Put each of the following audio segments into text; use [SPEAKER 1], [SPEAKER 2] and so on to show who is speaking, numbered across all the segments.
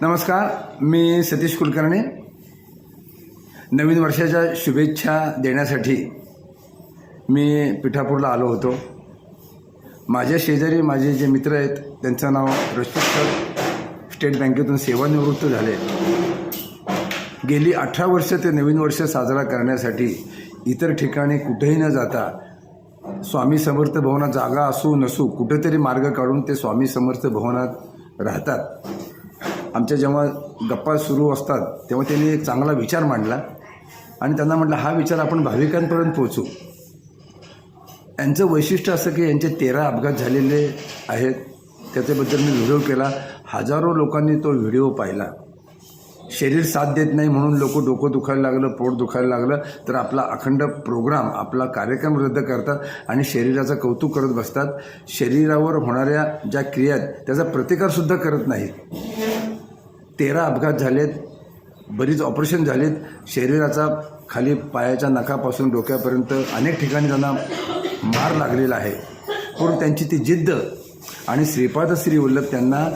[SPEAKER 1] नमस्कार, मी सतीश कुलकर्णी. नवीन वर्षाच्या शुभेच्छा देण्यासाठी मी पिठापूरला आलो होतो. माझ्या शेजारी माझे जे मित्र आहेत त्यांचं नाव रचित सर स्टेट बँकेतून सेवानिवृत्त झाले. गेली 18 वर्ष ते नवीन वर्ष साजरा करण्यासाठी इतर ठिकाणी कुठेही न जाता स्वामी समर्थ भवनात जागा असू नसू कुठेतरी मार्ग काढून ते स्वामी समर्थ भवनात राहतात. आमच्या जेव्हा गप्पा सुरू असतात तेव्हा त्यांनी एक चांगला विचार मांडला आणि त्यांना म्हटलं हा विचार आपण भाविकांपर्यंत पोहोचू. यांचं वैशिष्ट्य असं की यांचे 13 अपघात झालेले आहेत. त्याच्याबद्दल मी व्हिडिओ केला. हजारो लोकांनी तो व्हिडिओ पाहिला. शरीर साथ देत नाही म्हणून लोक डोकं दुखायला लागलं, पोट दुखायला लागलं तर आपला अखंड प्रोग्राम, आपला कार्यक्रम रद्द करतात आणि शरीराचं कौतुक करत बसतात. शरीरावर होणाऱ्या ज्या क्रिया आहेत त्याचा प्रतिकारसुद्धा करत नाहीत. 13 अपघात झालेत, बरीच ऑपरेशन झालीत. शरीराचा खाली पायाच्या नखापासून डोक्यापर्यंत अनेक ठिकाणी त्यांना मार लागलेला आहे. पण त्यांची ती जिद्द आणि श्रीपाद श्री वल्लभ त्यांना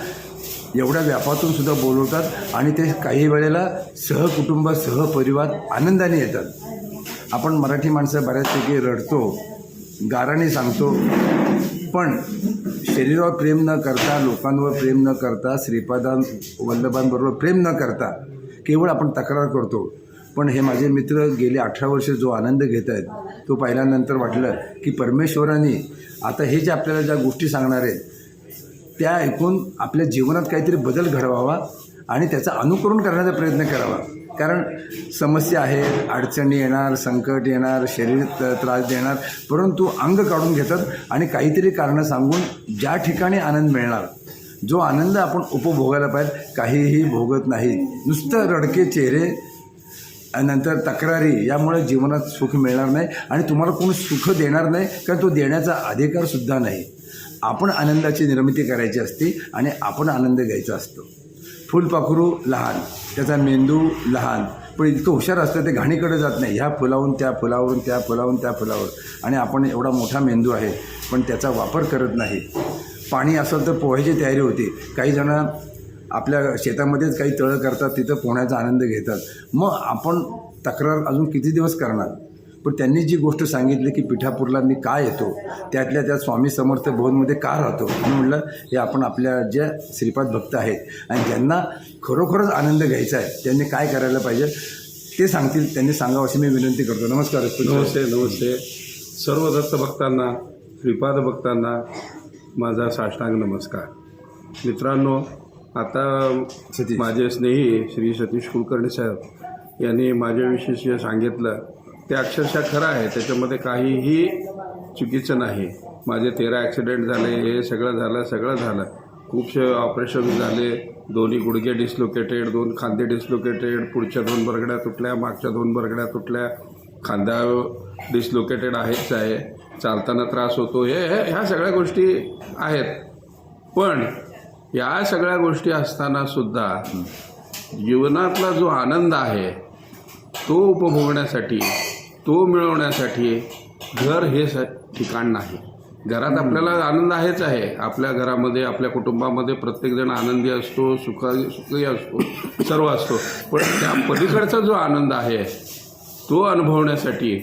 [SPEAKER 1] एवढ्या व्यापातून सुद्धा बोलवतात आणि ते काही वेळेला सहकुटुंब सहपरिवार आनंदाने येतात. आपण मराठी माणसं बऱ्याचपैकी रडतो, गाराने सांगतो, पण शरीरावर प्रेम न करता, लोकांवर प्रेम न करता, श्रीपादां वल्लभांबरोबर प्रेम न करता केवळ आपण तक्रार करतो. पण हे माझे मित्र गेले 18 वर्ष जो आनंद घेत आहेत तो पाहिल्यानंतर वाटलं की परमेश्वराने आता हे जे आपल्याला ज्या गोष्टी सांगणार आहेत त्या ऐकून आपल्या जीवनात काहीतरी बदल घडवावा आणि त्याचं अनुकरण करण्याचा प्रयत्न करावा. कारण समस्या आहेत, अडचणी येणार, संकट येणार, शरीर त्रास देणार, परंतु अंग काढून घेतात आणि काहीतरी कारणं सांगून ज्या ठिकाणी आनंद मिळणार, जो आनंद आपण उपभोगायला पाहिजे, काहीही भोगत नाही. नुसतं रडके चेहरे नंतर तक्रारी, यामुळे जीवनात सुख मिळणार नाही आणि तुम्हाला कोणी सुख देणार नाही, कारण तो देण्याचा अधिकारसुद्धा नाही. आपण आनंदाची निर्मिती करायची असते आणि आपण आनंद घ्यायचा असतो. फुलपाखरू लहान, त्याचा मेंदू लहान, पण इतकं हुशार असतं ते घाणीकडे जात नाही. ह्या फुलावरून त्या फुलावरून, त्या फुलावरून त्या फुलावर, आणि आपण एवढा मोठा मेंदू आहे पण त्याचा वापर करत नाही. पाणी असेल तर पोहायची तयारी होती. काही जण आपल्या शेतामध्येच काही तळं करतात, तिथं पोहण्याचा आनंद घेतात. मग आपण तक्रार अजून किती दिवस करणार? पण त्यांनी जी गोष्ट सांगितली की पिठापूरला मी का येतो, त्यातल्या त्यात स्वामी समर्थ भवनमध्ये का राहतो, म्हणून म्हटलं हे आपण आपल्या ज्या श्रीपाद भक्त आहेत आणि ज्यांना खरोखरच आनंद घ्यायचा आहे त्यांनी काय करायला पाहिजे ते सांगतील, त्यांनी सांगावं अशी मी विनंती करतो. नमस्कार.
[SPEAKER 2] नमस्ते. सर्व दत्त भक्तांना, श्रीपाद भक्तांना माझा साष्टांग नमस्कार. मित्रांनो, आता माझे स्नेही श्री सतीश कुलकर्णी साहेब यांनी माझ्याविषयी जे सांगितलं ते अक्षरशः खरं आहे. त्याच्यामध्ये काहीही चुकीचं नाही. माझे 13 ॲक्सिडेंट झाले, हे सगळं झालं. खूपसे ऑपरेशन झाले. दोन्ही गुडघे डिस्लोकेटेड, 2 खांदे डिस्लोकेटेड, पुढच्या 2 बरगड्या तुटल्या, मागच्या 2 बरगड्या तुटल्या, खांदा डिस्लोकेटेड आहेच आहे. चालताना त्रास होतो. ह्या सगळ्या गोष्टी आहेत. पण या सगळ्या गोष्टी असतानासुद्धा जीवनातला जो आनंद आहे तो उपभोगण्यासाठी, तो मिळवण्यासाठी घर हे ठिकाण नाही. घरात आपल्याला आनंद आहेच आहे. आपल्या घरामध्ये, आपल्या कुटुंबामध्ये प्रत्येकजण आनंदी असतो, सुखी असतो, सर्व असतो. पण त्या पलीकडचा जो आनंद आहे तो अनुभवण्यासाठी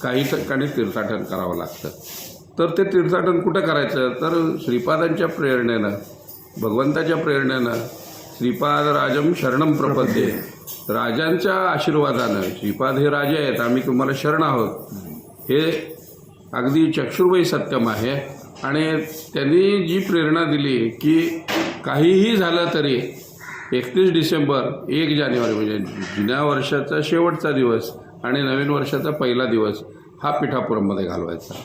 [SPEAKER 2] काही ठिकाणी तीर्थाटन करावं लागतं. तर ते तीर्थाटन कुठं करायचं? तर श्रीपादांच्या प्रेरणेनं, भगवंताच्या प्रेरणेनं, श्रीपाद राजम शरणम प्रपद्ये, राजांच्या आशीर्वादानं. श्रीपाद हे राजे आहेत, आम्ही तुम्हाला शरण आहोत, हे अगदी चक्षुर्मयी सत्यम आहे. आणि त्यांनी जी प्रेरणा दिली की काहीही झालं तरी 31 डिसेंबर 1 जानेवारी म्हणजे जुन्या वर्षाचा शेवटचा दिवस आणि नवीन वर्षाचा पहिला दिवस हा पिठापुरामध्ये घालवायचा.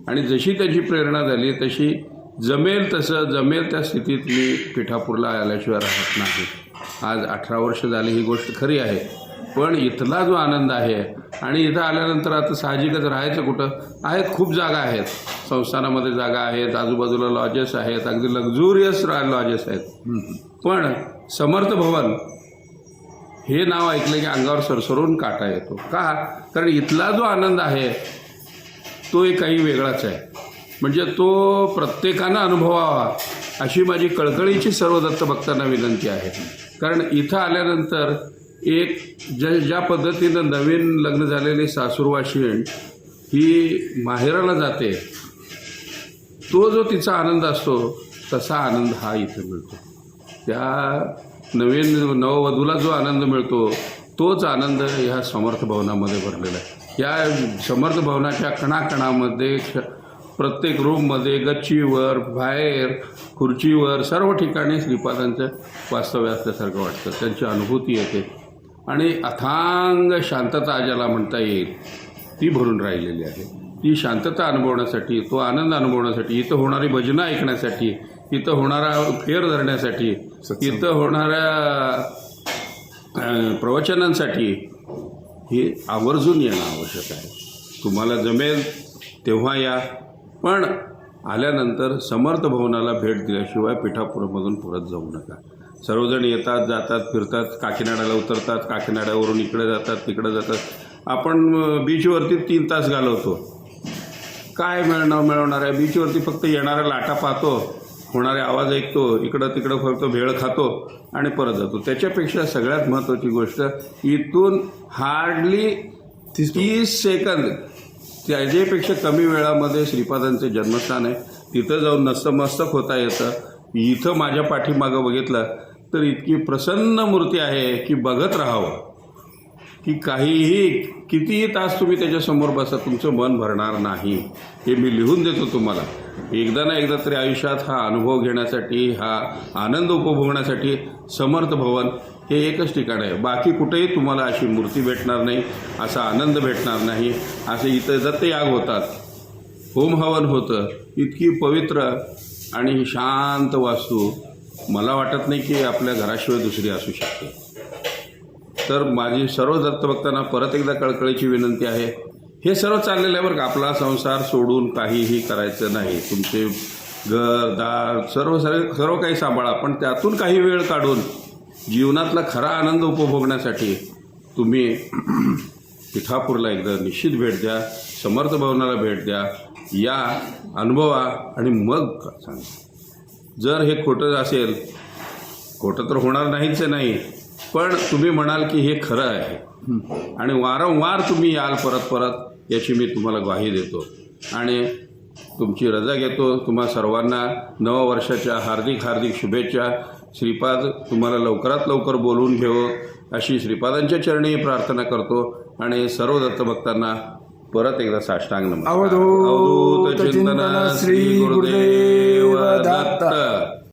[SPEAKER 2] आणि जशी त्याची प्रेरणा झाली तशी जमेल त्या स्थितीत मी पिठापूरला आल्याशिवाय राहत नाही. आज 18 वर्ष झाली, ही गोष्ट खरी आहे. पण इथला जो आनंद आहे, आणि इथं आल्यानंतर आता साहजिकच राहायचं कुठं आहेत, खूप जागा आहेत. संस्थानामध्ये जागा आहेत, आजूबाजूला लॉजेस आहेत, अगदी लक्झुरियस लॉजेस आहेत. पण समर्थ भवन हे नाव ऐकलं की अंगावर सरसरून काटा येतो. का? कारण इथला जो आनंद आहे तो एक काही वेगळाच आहे. म्हणजे तो प्रत्येकानं अनुभवावा अशी माझी कळकळीची सर्व दत्त भक्तांना विनंती आहे. कारण इथं आल्यानंतर एक ज्या पद्धतीनं नवीन लग्न झालेली सासूरवाशीण ही माहेराला जाते, तो जो तिचा आनंद असतो तसा आनंद हा इथे मिळतो. त्या नवीन नववधूला जो आनंद मिळतो तोच आनंद ह्या समर्थ भवनामध्ये भरलेला आहे. या समर्थ भवनाच्या कणाकणामध्ये प्रत्येक रूममध्ये, गच्चीवर, बाहेर, खुर्चीवर, सर्व ठिकाणी श्रीपादांचं वास्तव्य असल्यासारखं वाटतं. त्यांची अनुभूती येते आणि अथांग शांतता ज्याला म्हणता येईल ती भरून राहिलेली आहे. ती शांतता अनुभवण्यासाठी, तो आनंद अनुभवण्यासाठी, इथं होणारी भजनं ऐकण्यासाठी, इथं होणारा फेर धरण्यासाठी, इथं होणाऱ्या प्रवचनांसाठी हे आवर्जून येणं आवश्यक आहे. तुम्हाला जमेल तेव्हा या, पण आल्यानंतर समर्थ भवनाला भेट दिल्याशिवाय पिठापुरामधून परत जाऊ नका. सर्वजण येतात, जातात, फिरतात, काकीनाड्याला उतरतात, काकीनाड्यावरून इकडे जातात, तिकडे जातात. आपण बीचवरती 3 तास घालवतो. काय मिळवणार आहे? बीचवरती फक्त येणाऱ्या लाटा पाहतो, होणारे आवाज ऐकतो, इकडं तिकडं फक्त भेळ खातो आणि परत जातो. त्याच्यापेक्षा सगळ्यात महत्त्वाची गोष्ट, इथून हार्डली 30 सेकंद त्याच्यापेक्षा कमी वेळामध्ये श्रीपादांचे जन्मस्थान आहे. तिथं जाऊन नतमस्तक होता येतं. इथं माझ्या पाठीमागं बघितलं तर इतकी प्रसन्न मूर्ती आहे की बघत राहावं, की काहीही कितीही तास तुम्ही त्याच्यासमोर बसा, तुमचं मन भरणार नाही. हे मी लिहून देतो तुम्हाला. एकदा ना एकदा तरी आयुष्यात हा अनुभव घेण्यासाठी, हा आनंद उपभोगण्यासाठी समर्थ भवन हे एकच ठिकाण आहे. बाकी कुठेही तुम्हाला अशी मूर्ती भेटणार नाही, असा आनंद भेटणार नाही. असे इथं दत्तयाग होतात, होम हवन होतं. इतकी पवित्र आणि शांत वास्तू मला वाटत नाही की आपल्या घराशिवाय दुसरी असू शकते. तर माझी सर्व दत्तभक्तांना परत एकदा कळकळीची विनंती आहे. हे सर्व चाललेलं आहे बरं का. आपला संसार सोडून काहीही करायचं नाही. तुमचे घर दार सर्व काही सांभाळा, पण त्यातून काही वेळ काढून जीवनातला खरा आनंद उपभोगण्यासाठी तुम्ही पिठापूरला एकदा निश्चित भेट द्या, समर्थ भवनाला भेट द्या, या अनुभवा आणि मग सांगा. जर हे खोटं असेल, खोटं तर होणार नाहीच नाही, पण तुम्ही म्हणाल की हे खरं आहे आणि वारंवार तुम्ही याल परत परत, याची मी तुम्हाला ग्वाही देतो आणि तुमची रजा घेतो. तुम्हा सर्वांना नववर्षाच्या हार्दिक हार्दिक शुभेच्छा. श्रीपाद तुम्हाला लवकरात लवकर बोलवून घेवं अशी श्रीपादांच्या चरणी प्रार्थना करतो आणि सर्व दत्तभक्तांना परत एकदा साष्टांग नमस्कार.
[SPEAKER 1] अवधूत चिंतन श्री गुरुदेव दत्त.